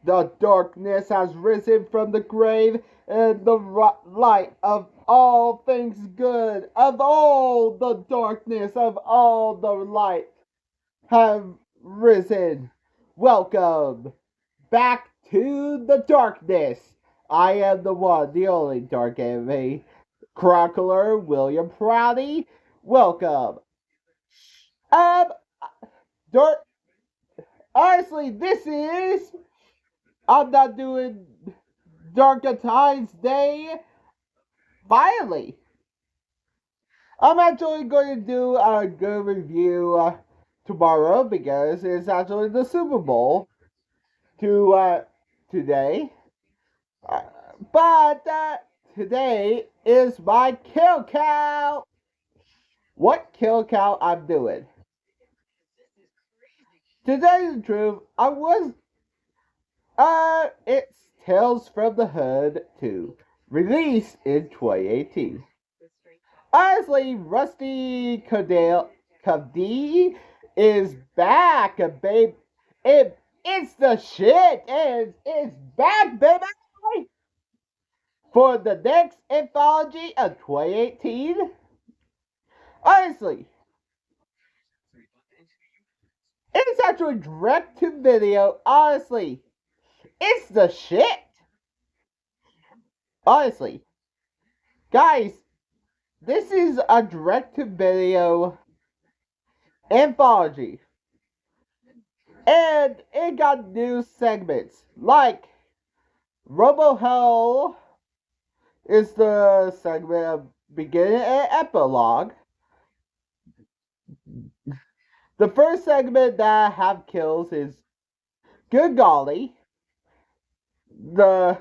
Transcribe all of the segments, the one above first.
The darkness has risen from the grave, and the light of all things good, of all the darkness, of all the light, have risen. Welcome back to the darkness. I am the one, the only Dark Enemy chronicler, William Prouty. Welcome. Um, dark. Honestly, this is. I'm not doing Darker Times Day finally. I'm actually going to do a good review tomorrow because it's actually the Super Bowl today. Uh, but today is my kill count. What kill count I'm doing? To tell you the truth, I was it's Tales from the Hood 2, released in 2018. Honestly, Rusty Cavdy is back, babe. It's the shit. It's back, baby. For the next anthology of 2018. Honestly, it's actually direct to video. Honestly, it's the shit. Honestly, guys, this is a direct to video anthology. And it got new segments like Robo Hell is the segment of beginning and epilogue. The first segment that I have kills is Good Golly. The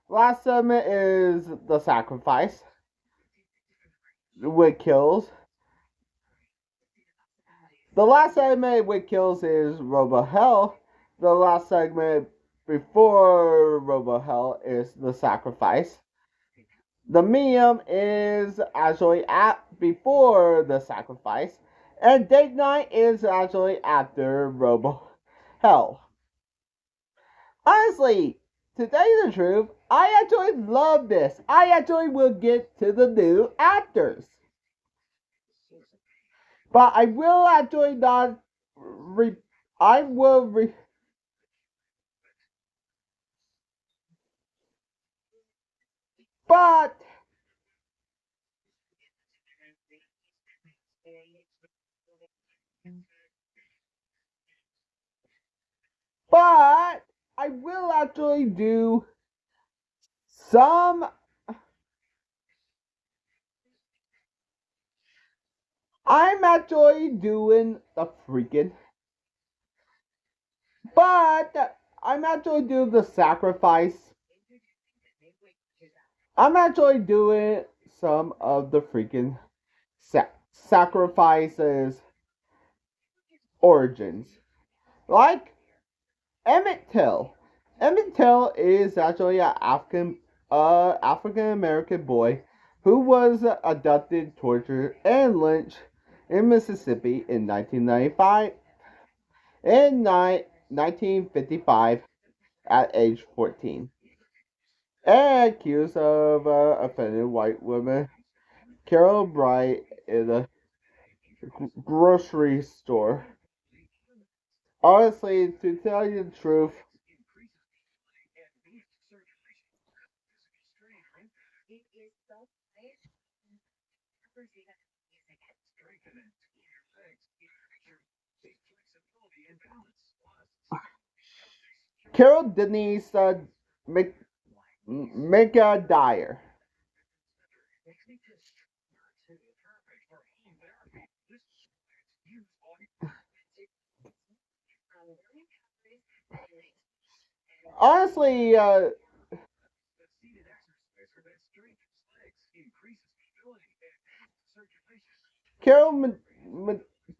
last segment is The Sacrifice with kills. The last segment with kills is Robo Hell. The last segment before Robo Hell is The Sacrifice. The medium is actually at before The Sacrifice. And Date Night is actually after Robo Hell. Honestly, to tell you the truth, I actually love this. I actually will get to the new actors. But I will actually not I will but but I will actually do some I'm actually doing the freaking but I'm actually doing the sacrifice. I'm actually doing some of the freaking sacrifices origins. Like Emmett Till. Emmett Till is actually an African American boy who was abducted, tortured, and lynched in Mississippi in 1995 and 1955 at age 14. And accused of offending white women. Carol Bright in a grocery store. Honestly, to tell you the truth, Carol Denise Mega Dyer. Honestly, Carol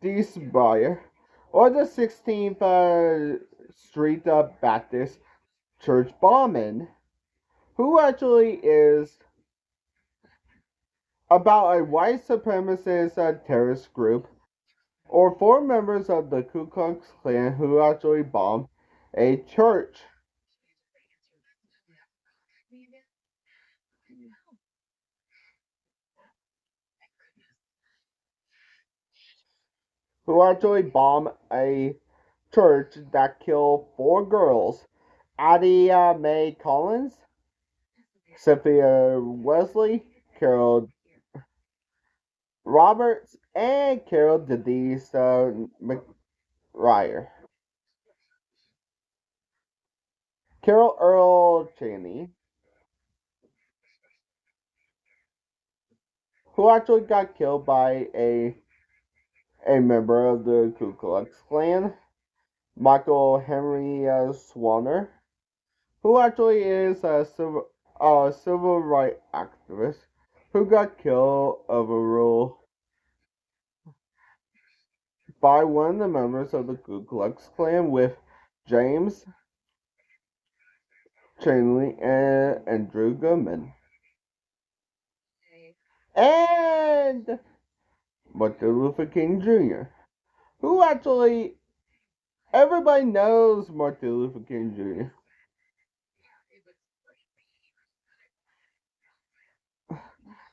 Medice Bayer, or the 16th Street Baptist Church bombing, who actually is about a white supremacist terrorist group, or four members of the Ku Klux Klan who actually bombed a church. who actually bombed a church that killed 4 girls: Addie Mae Collins, Sophia Wesley, Carol Roberts, and Carol Denise McRae. Carol Earl Chaney, who actually got killed by a member of the Ku Klux Klan. Michael Henry Swanner, who actually is a civil rights activist who got killed overall by one of the members of the Ku Klux Klan with James Chanley and Andrew Goodman. And Martin Luther King Jr., who actually everybody knows Martin Luther King Jr.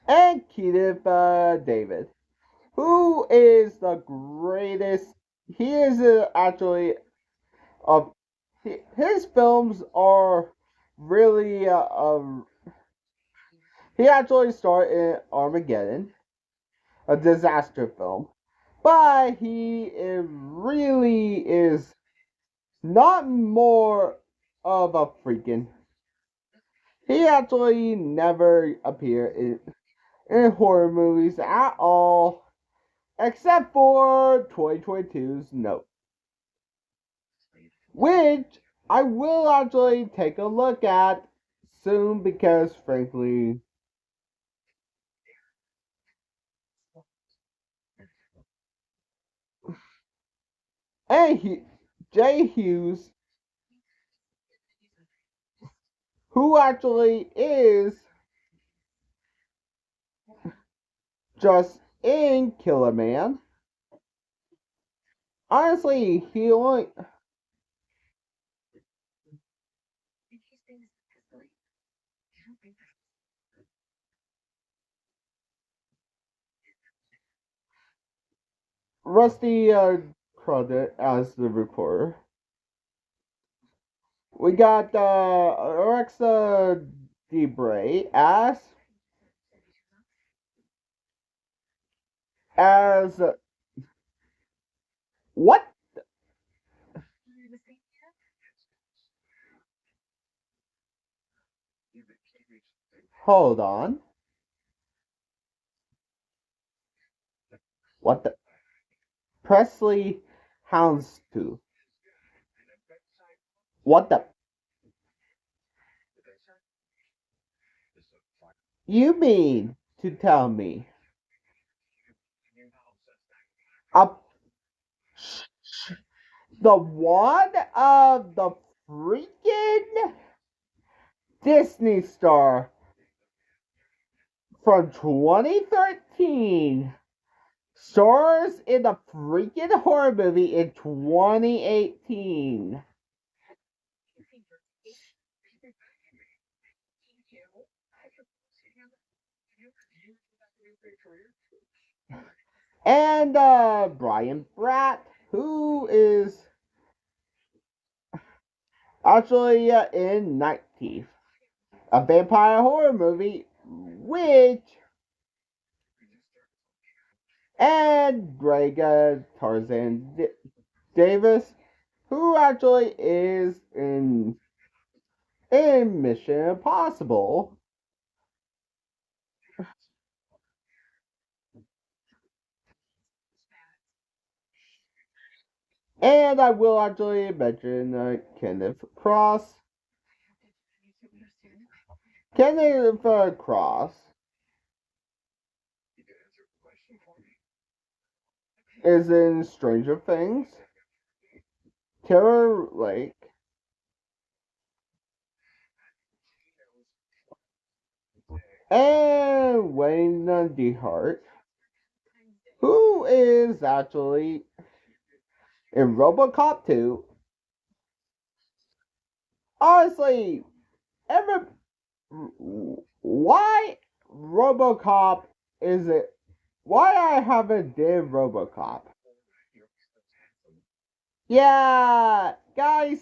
And Keith David, who is the greatest. He is actually his films are really he actually starred in Armageddon, a disaster film, but really is not more of a freaking. He actually never appeared in horror movies at all, except for 2022's Nope, which I will actually take a look at soon because, frankly, and Jay Hughes, who actually is just in Killer Man. Honestly, he only Rusty credit as the reporter. We got Alexa Debray as what? Hold on. What the Presley Houndstooth? What the? You mean to tell me a the one of the freaking Disney star from 2013 stars in a freaking horror movie in 2018? And Brian Bratt, who is actually in Night Thief, a vampire horror movie, which and Greg Tarzan Davis, who actually is in Mission Impossible. And I will actually mention Kenneth Cross. Kenneth Cross is in Stranger Things, Terror Lake, and Wayne DeHart, who is actually in RoboCop 2. Honestly, ever why RoboCop is it? Why I haven't did RoboCop? Yeah, guys,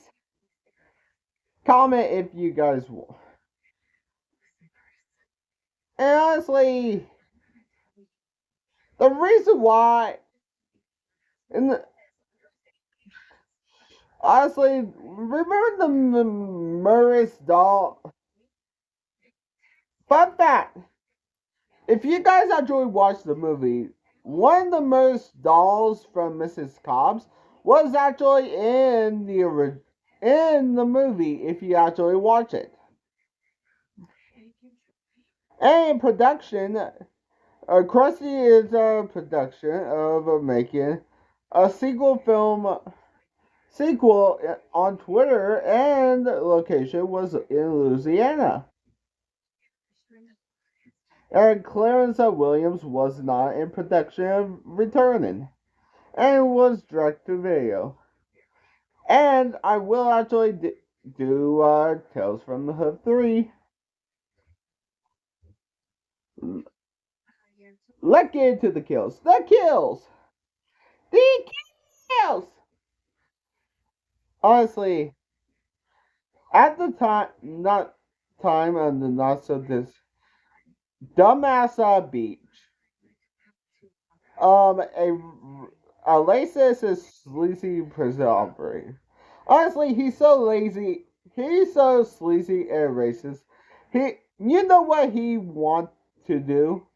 comment if you guys will. And honestly, the reason why, and honestly, remember the Murray's doll? Fun fact: if you guys actually watched the movie, one of the Murray's dolls from Mrs. Cobbs was actually in the movie. If you actually watch it, and in production, Krusty is a production of making a sequel on Twitter, and the location was in Louisiana. And Clarence Williams was not in production of returning, and was direct to video. And I will actually do Tales from the Hood 3. Let's get into the kills. The kills! The kills! Honestly, at the time, not time on the not so this dumbass beach. A racist is sleazy prison operator. Honestly, he's so lazy. He's so sleazy and racist. You know what he wants to do?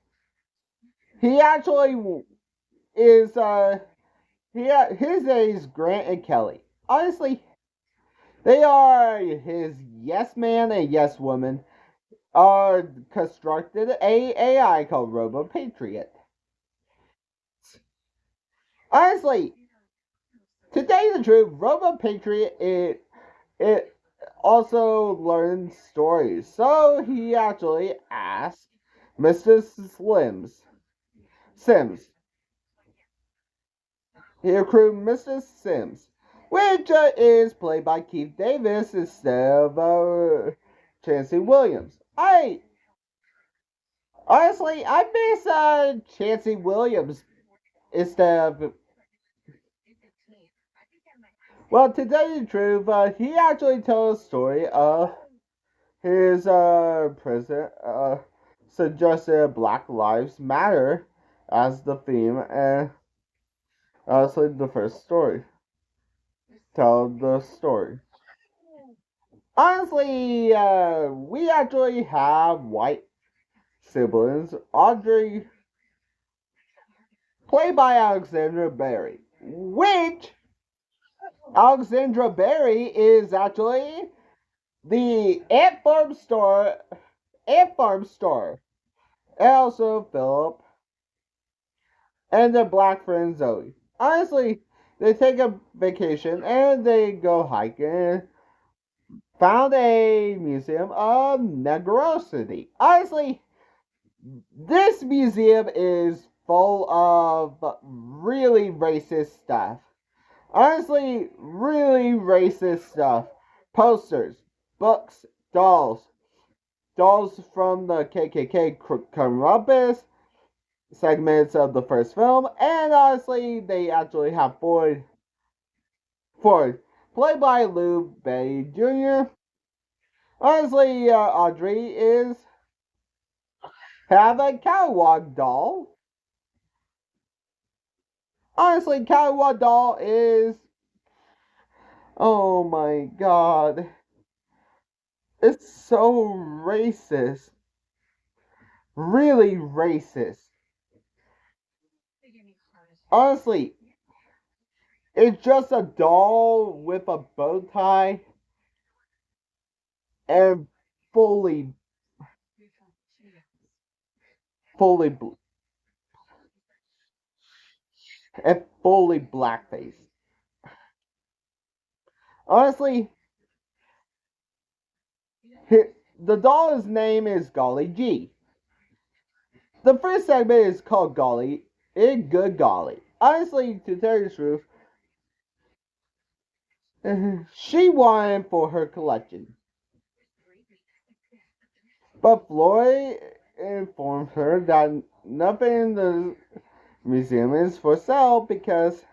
He actually is his name is Grant and Kelly. Honestly, they are his yes man and yes woman. Are constructed a AI called Robo Patriot. Honestly, to tell you the truth, Robo Patriot it also learns stories. So he actually asked Mr. Sims. He recruited Mr. Sims, which is played by Keith Davis instead of Chancey Williams. I miss Chancey Williams instead of. Well, to tell you the truth, he actually tells a story of his president suggested Black Lives Matter as the theme, and honestly, the first story. Tell the story. Honestly, we actually have white siblings. Audrey, played by Alexandra Berry, which Alexandra Berry is actually the Ant Farm star, and also Philip and their black friend Zoe. Honestly, they take a vacation and they go hiking and found a museum of Negrosity. Honestly, this museum is full of really racist stuff. Honestly, really racist stuff. Posters, books, dolls from the KKK Columbus, segments of the first film, and honestly, they actually have Ford, played by Lou Bay Jr. Honestly, Audrey is have a catwalk doll. Honestly, catwalk doll is, oh my god, it's so racist, really racist. Honestly, it's just a doll with a bow tie and fully, fully, and fully blackface. Honestly, the doll's name is Golly G. The first segment is called Golly, Good Golly. Honestly, to tell you the truth, she wanted for her collection. But Floyd informed her that nothing in the museum is for sale because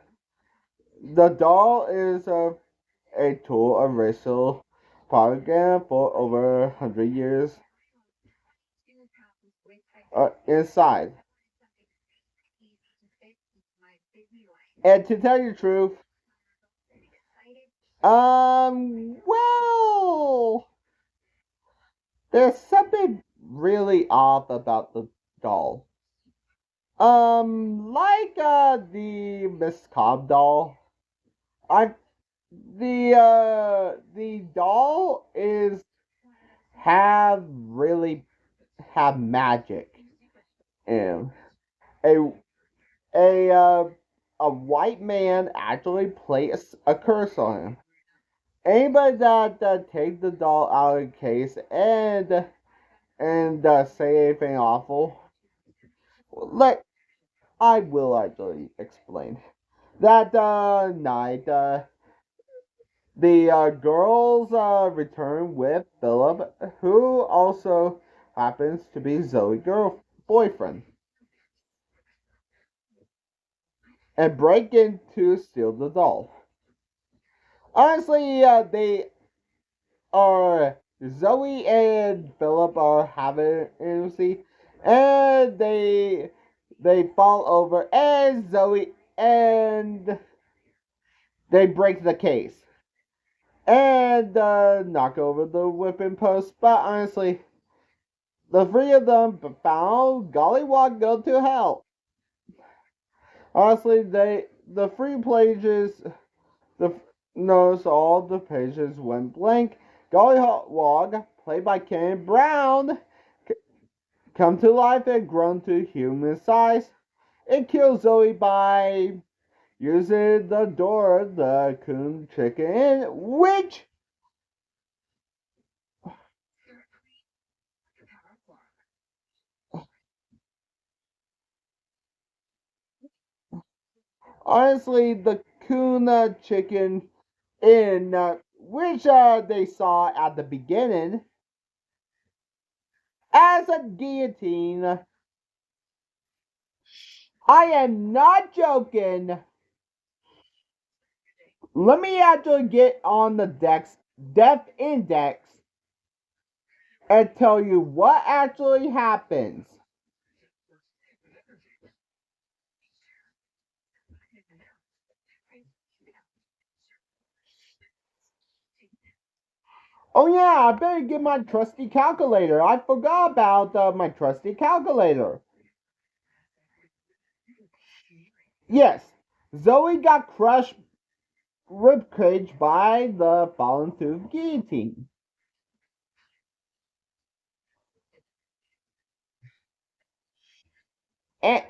The doll is a tool of racial propaganda for over 100 years inside. And to tell you the truth, well, there's something really off about the doll. Like the Miss Cobb doll, I the doll is really have magic in a a uh, a white man actually placed a curse on him. Anybody that takes the doll out of the case and say anything awful, like I will actually explain. That night, the girls return with Philip, who also happens to be Zoe's girl boyfriend, and break in to steal the doll. Honestly, they are Zoe and Philip are having intimacy, and they fall over, and Zoe and they break the case and knock over the whipping post. But honestly, the three of them found Gollywog go to hell. Honestly, the three pages the notice all the pages went blank. Gollywog, played by Ken Brown, come to life and grown to human size. It kills Zoe by using the door the coon chicken in, which honestly the coon chicken in which they saw at the beginning as a guillotine. I am not joking. Let me actually get on the death index and tell you what actually happens. Oh yeah, I better get my trusty calculator. I forgot about my trusty calculator. Yes, Zoe got crushed ribcage by the fallen tooth guillotine. And,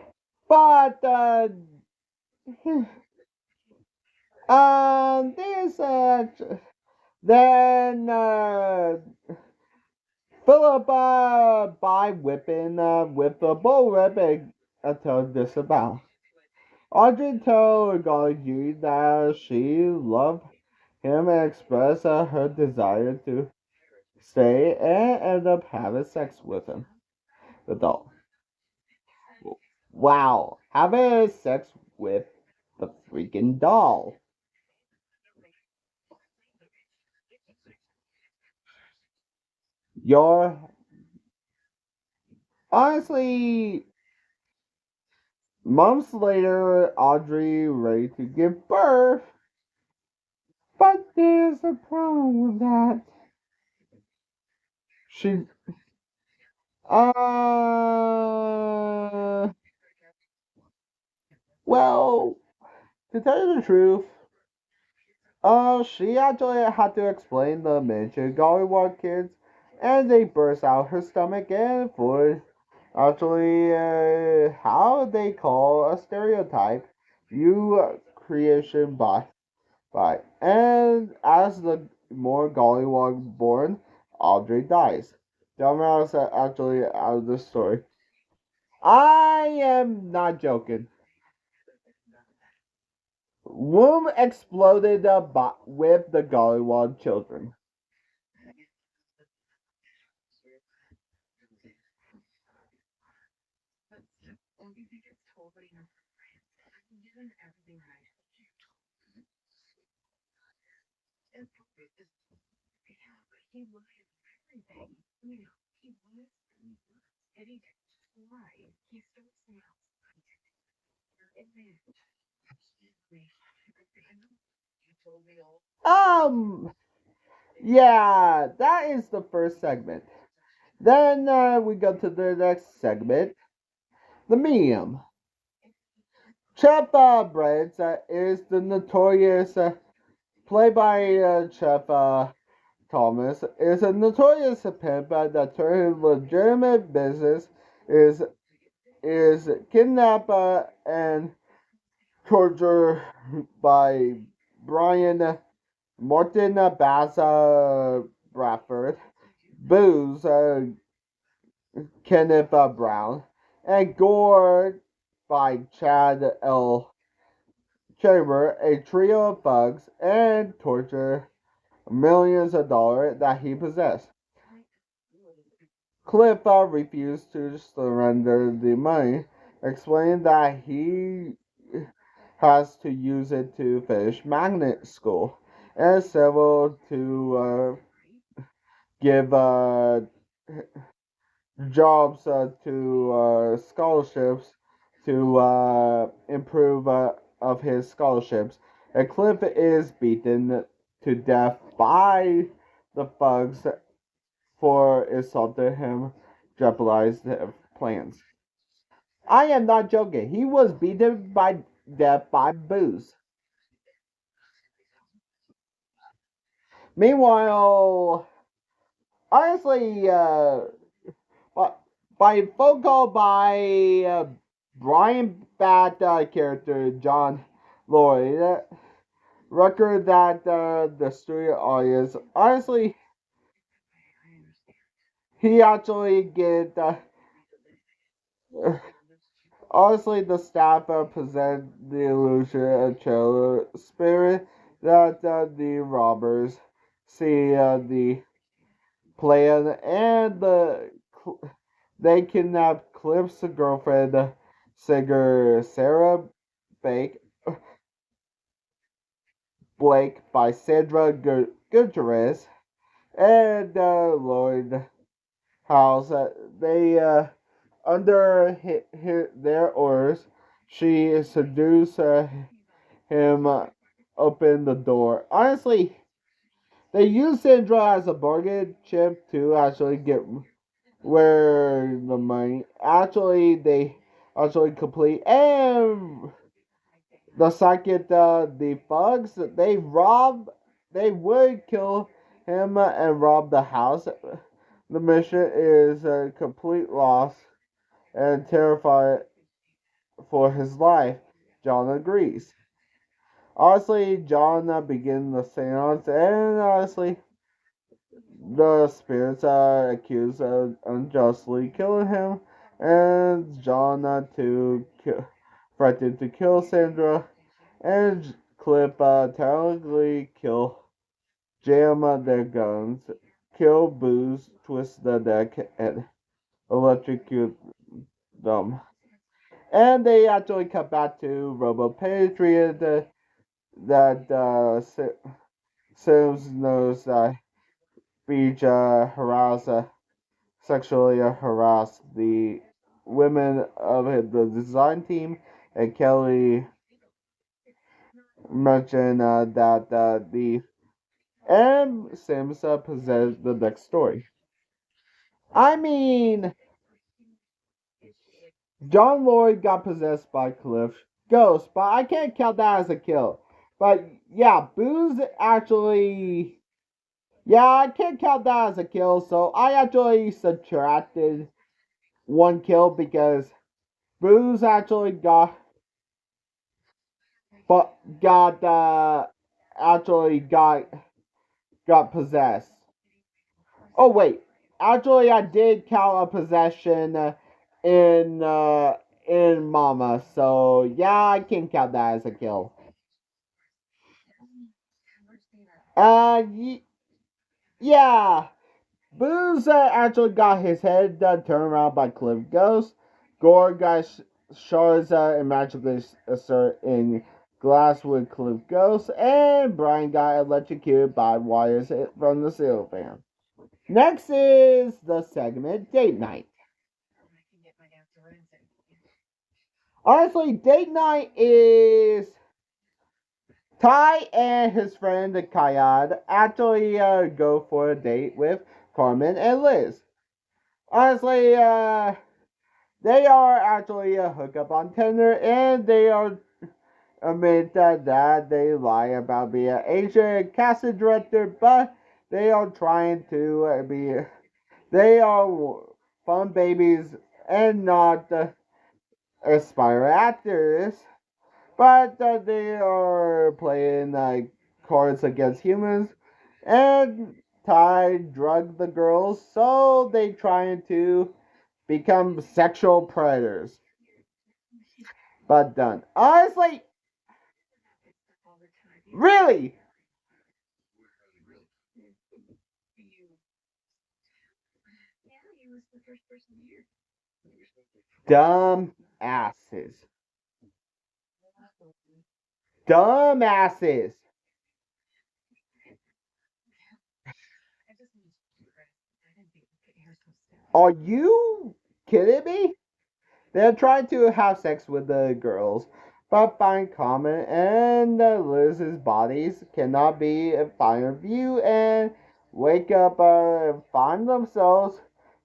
but there's then Philip by whipping with the bullwhip until disavow. Audrey told Golgi that she loved him and expressed her desire to stay and end up having sex with him. The doll. Wow, having sex with the freaking doll. You're honestly months later, Audrey ready to give birth, but there's a problem with that. She uh well, to tell you the truth, she actually had to explain the miniature Gollywog kids, and they burst out her stomach and for actually how they call a stereotype you creation by. And as the more Gollywog born, Audrey dies. Dumbass actually out of the story. I am not joking. Womb exploded with the Gollywog children. Um, yeah, that is the first segment. Then we go to the next segment, the medium. Chef Brands is the notorious, played by Chef Thomas, is a notorious pimp that turned legitimate business is kidnapped and tortured by Brian Martin Bass Bradford, Booze Kenneth Brown, and Gore by Chad L. Chamber, a trio of thugs, and torture millions of dollars that he possessed. Cliff refused to surrender the money, explaining that he has to use it to finish magnet school and several to give jobs to scholarships to improve of his scholarships. And Cliff is beaten to death by the thugs for assaulting him, jeopardized their plans. I am not joking. He was beaten by death by Booze. Meanwhile, honestly, by phone call by Brian Bat character John Lloyd, record that the studio audience, honestly, he actually get honestly, the staff present the illusion of chill spirit that the robbers see the plan and they kidnap Cliff's girlfriend, singer Sarah Blake, by Sandra Gutierrez and Lloyd House. They under their orders, she seduced him, open the door. Honestly, they use Sandra as a bargain chip to actually get where the money. Actually, they actually complete and the second the thugs they would kill him and rob the house. The mission is a complete loss and terrified for his life. John agrees. Honestly, John begins the seance, and honestly, the spirits are accused of unjustly killing him, and John threatened to kill Sandra, and Cliff technically jam their guns, kill Booze, twist the neck, and electrocute them. And they actually cut back to Robo Patriot that Sims knows that Beach sexually harassed the women of the design team, and Kelly mentioned that the and Sims possessed the next story. I mean, John Lloyd got possessed by Cliff Ghost, but I can't count that as a kill. But yeah, Booze actually. Yeah, I can't count that as a kill, so I actually subtracted one kill because Booze actually but got actually got possessed. Oh wait, actually I did count a possession in Mama, so yeah, I can count that as a kill. Y- yeah, Booze actually got his head turned around by Cliff Ghost. Gore got shards and magically assert in Glasswood Cliff Ghost, and Brian got electrocuted by wires from the ceiling fan. Next is the segment Date Night. Honestly, Date Night is Ty and his friend Kayad actually go for a date with Carmen and Liz. Honestly, they are actually a hookup on Tinder, and they are admit that they lie about being an Asian casting director, but they are trying to be. They are fun babies and not aspiring actors, but they are playing cards against humans, and Ty drug the girls, so they trying to become sexual predators. But done. Honestly, really, dumb asses. Dumb asses. Are you kidding me? They're trying to have sex with the girls, but find Common and Liz's bodies cannot be in finer view and wake up and find themselves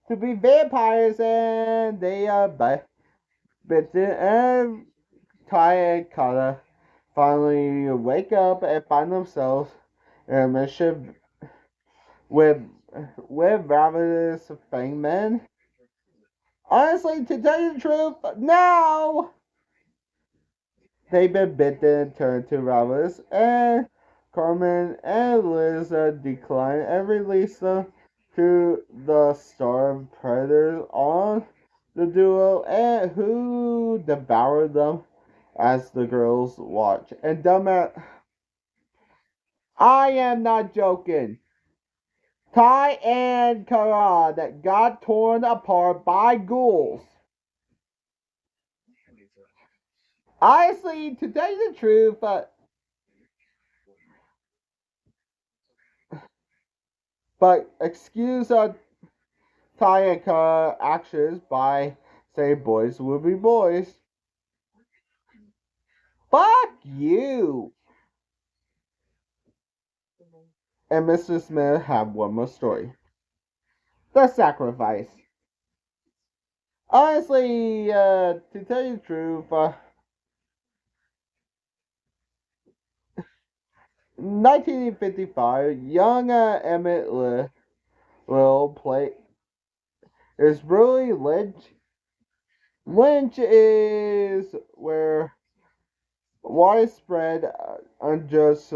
to be vampires, and they are bitten, and Ty and Kata finally wake up and find themselves in a mission with ravenous fangmen. Honestly, to tell you the truth, no! They've been bitten and turned to ravenous, and Carmen and Liz decline and release them to the starved predators on the duo, and who devour them as the girls watch. And dumbass, I am not joking. Ty and Karad got torn apart by ghouls. Honestly, to tell you the truth, but excuse Ty and Karad actions by saying boys will be boys. Fuck you! And Mr. Smith have one more story. The sacrifice. Honestly, to tell you the truth, 1955, young Emmett Little play is really Lynch. Lynch is where widespread unjust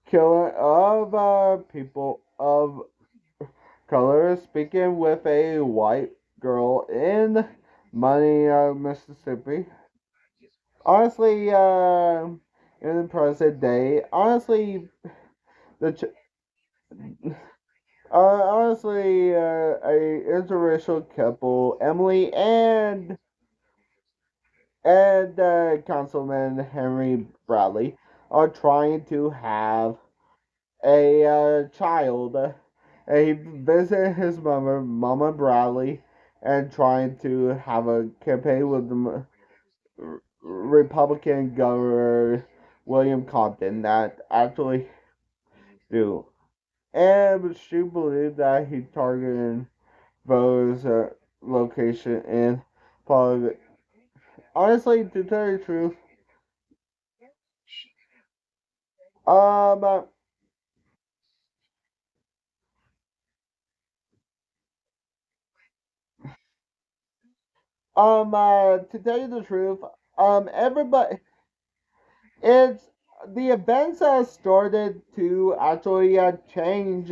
killing of people of color, speaking with a white girl in Money, Mississippi. Honestly, in the present day, honestly, the honestly, a interracial couple, Emily and Councilman Henry Bradley, are trying to have a child. And he visited his mother, Mama Bradley, and trying to have a campaign with the Republican Governor William Compton that actually do. And she believed that he targeted voters' location in politics. Honestly, to tell you the truth, um, uh, to tell you the truth, everybody, it's the events that started to actually change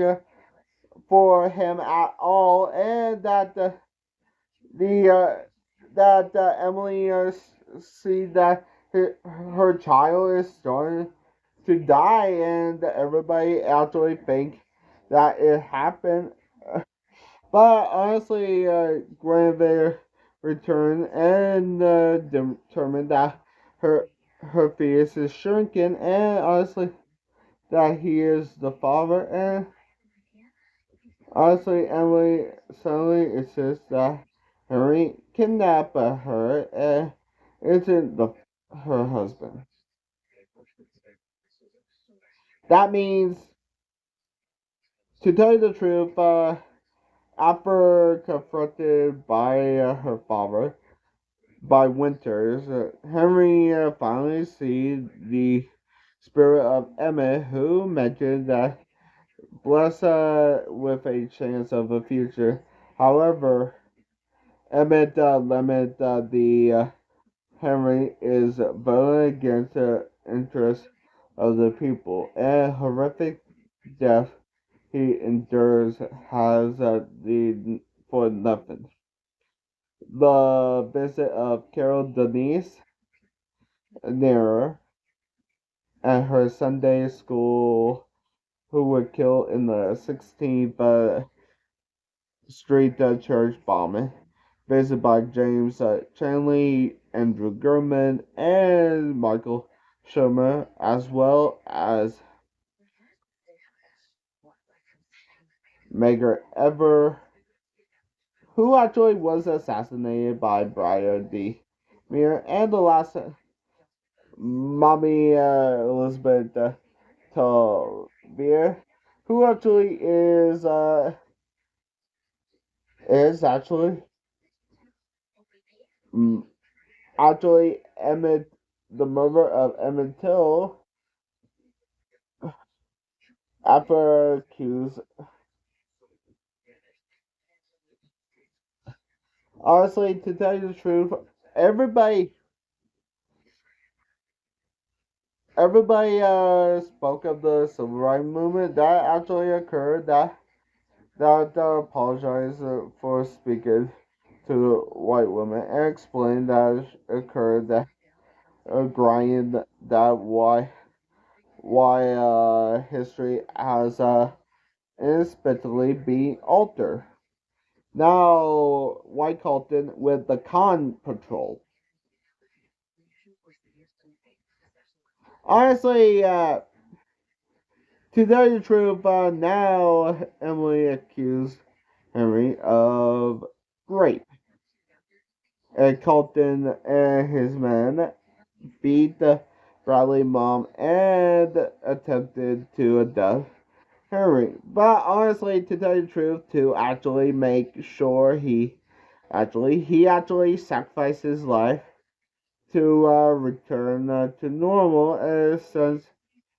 for him at all, and that the that Emily see that her child is starting to die, and everybody actually think that it happened. But honestly, Guinevere returned and determined that her her fetus is shrinking, and honestly, that he is the father, and honestly, Emily suddenly insists that Henry kidnapped her and isn't her husband. That means, to tell you the truth, after confronted by her father, by Winters, Henry finally sees the spirit of Emmett, who mentioned that blessed with a chance of a future. However, Emmett limit the Henry is voting against the interests of the people, and horrific death he endures has the for nothing. The visit of Carol Denise Nair and her Sunday school, who were killed in the 16th Street church bombing, visited by James Chanley, Andrew Gurman, and Michael Shermer, as well as Medgar Evers, who actually was assassinated by Brian D. Muir, and the last Mommy Elizabeth Tolvier, who actually is mm, actually Emmett, the mother of Emmett Till, after accused. Honestly, to tell you the truth, everybody everybody spoke of the civil rights movement that actually occurred. That apologized for speaking to the white woman and explained that it occurred that agreeing that why history has inexplicably been altered. Now, White Colton with the Con Patrol. Honestly, to tell you the truth, now Emily accused Henry of rape. And Colton and his men beat Bradley's mom and attempted to abduct Henry. But honestly, to tell you the truth, to actually make sure he actually sacrificed his life to return to normal, since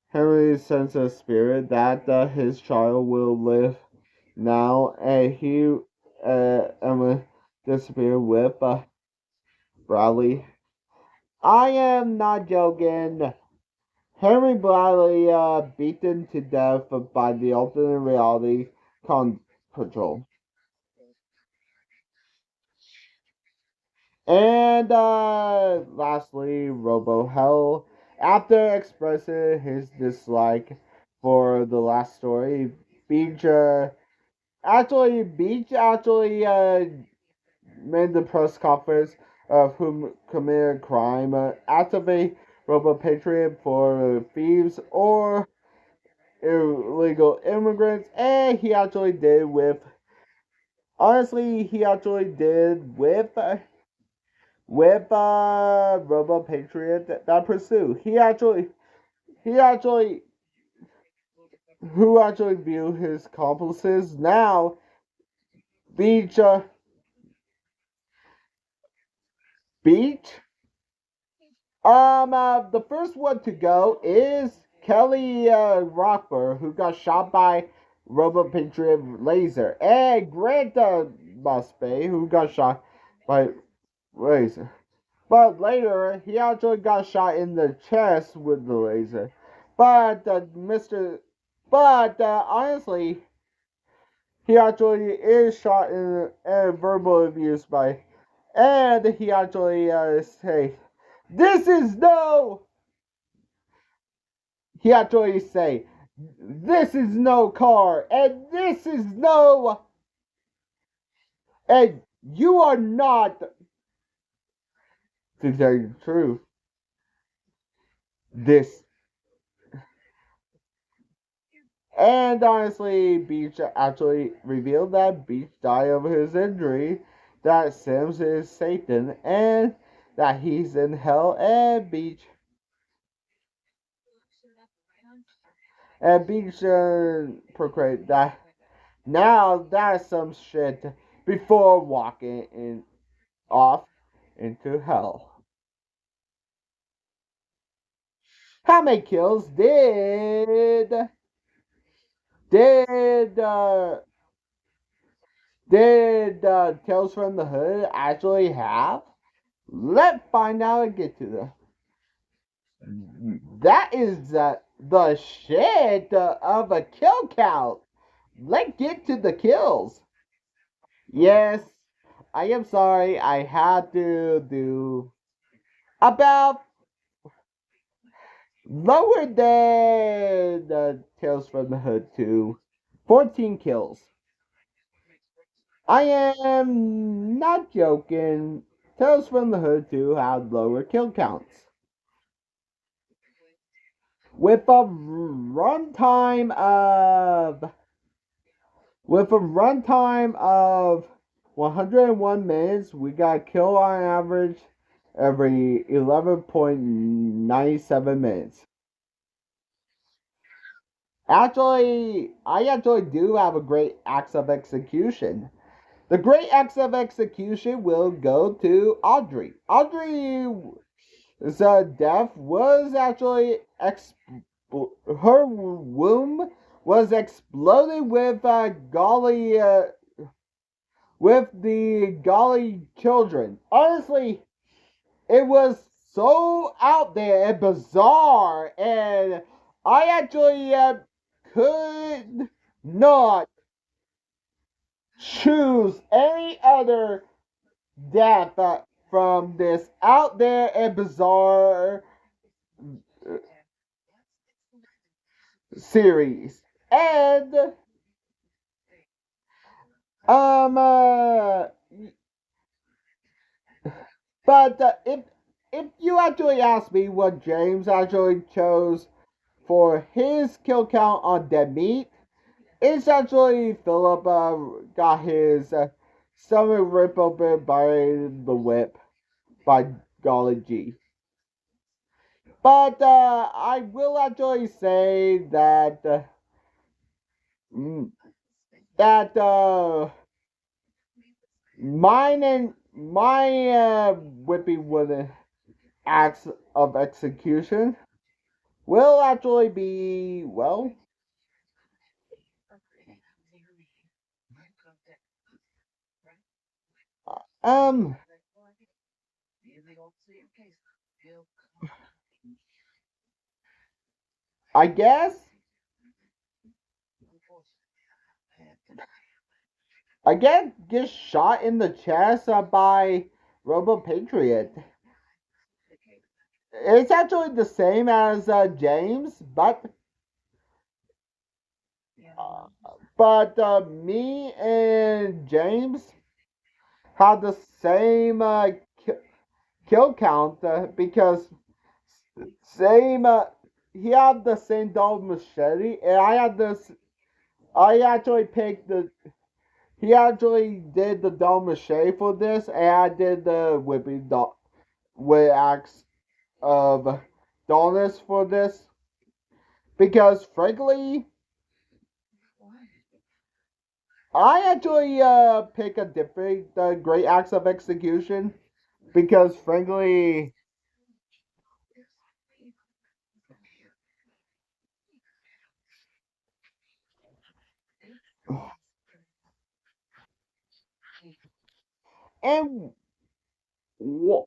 Henry sense of spirit that his child will live now, and he will disappear with Bradley. I am not joking. Henry Bradley beaten to death by the alternate reality con patrol. And lastly, Robo Hell. After expressing his dislike for the last story, Beach actually made the press conference of whom committed a crime, activate Robo Patriot for thieves or illegal immigrants, and he actually did with. Honestly, he actually did with Robo Patriot that pursuit. He actually who actually viewed his accomplices now. Beach Beach. The first one to go is Kelly Rockford, who got shot by Robo Patriot laser, and Grant Muspe, who got shot by laser. But later, he actually got shot in the chest with the laser. But honestly, he actually is shot in verbal abuse by, and he actually say, "This is no." He actually say, "This is no car, and this is no, and you are not." To tell you the truth, this. And honestly, Beach actually revealed that Beach died of his injury, that Sims is Satan, and that he's in hell, and Beach proclaimed that now that's some shit before walking off into hell. How many kills did Tales from the Hood actually have? Let's find out and get to the. That is the shit of a kill count. Let's get to the kills. Yes, I am sorry. I had to do about lower than Tales from the Hood 2. 14 kills. I am not joking. Tales from the Hood 2 had lower kill counts. With a runtime of with a runtime of 101 minutes, we got kill on average every 11.97 minutes. I actually do have a great axe of execution. The great axe of execution will go to Audrey. Audrey's death was actually her womb was exploded with with the golly children. Honestly, it was so out there and bizarre, and I actually could not choose any other death from this out there and bizarre series. And um, uh, but if you actually ask me what James actually chose for his kill count on Dead Meat, it's actually Philip got his stomach ripped open by the whip by Golly G. But I will actually say that mm, that my whipping with an axe of execution will actually be well. Um, I guess get shot in the chest by Robo Patriot. It's actually the same as James, uh, but me and James had the same kill count because same. He had the same double machete, and I had this. I actually picked the. He actually did the double machete for this, and I did the whipping with axe of dullness for this because, frankly, I actually pick a different great axe of execution because, frankly, and what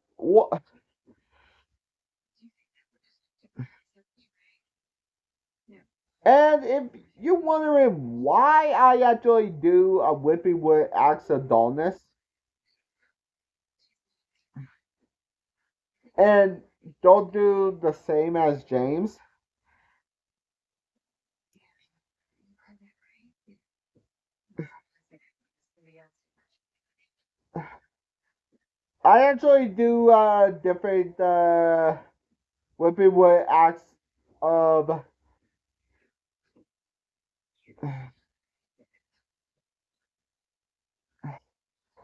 and if you're wondering why I actually do a whipping with axe of dullness and don't do the same as James, I actually do different. Whipping with acts of.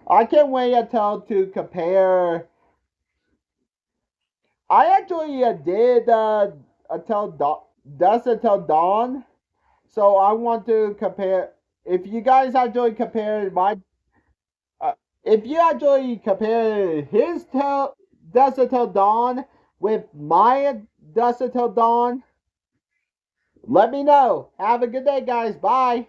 I can't wait to compare. I actually did Dust Until Dawn, so I want to compare. If you guys actually compare uh, if you actually compare his Dust Until Dawn with my Dust Until Dawn, let me know. Have a good day, guys. Bye.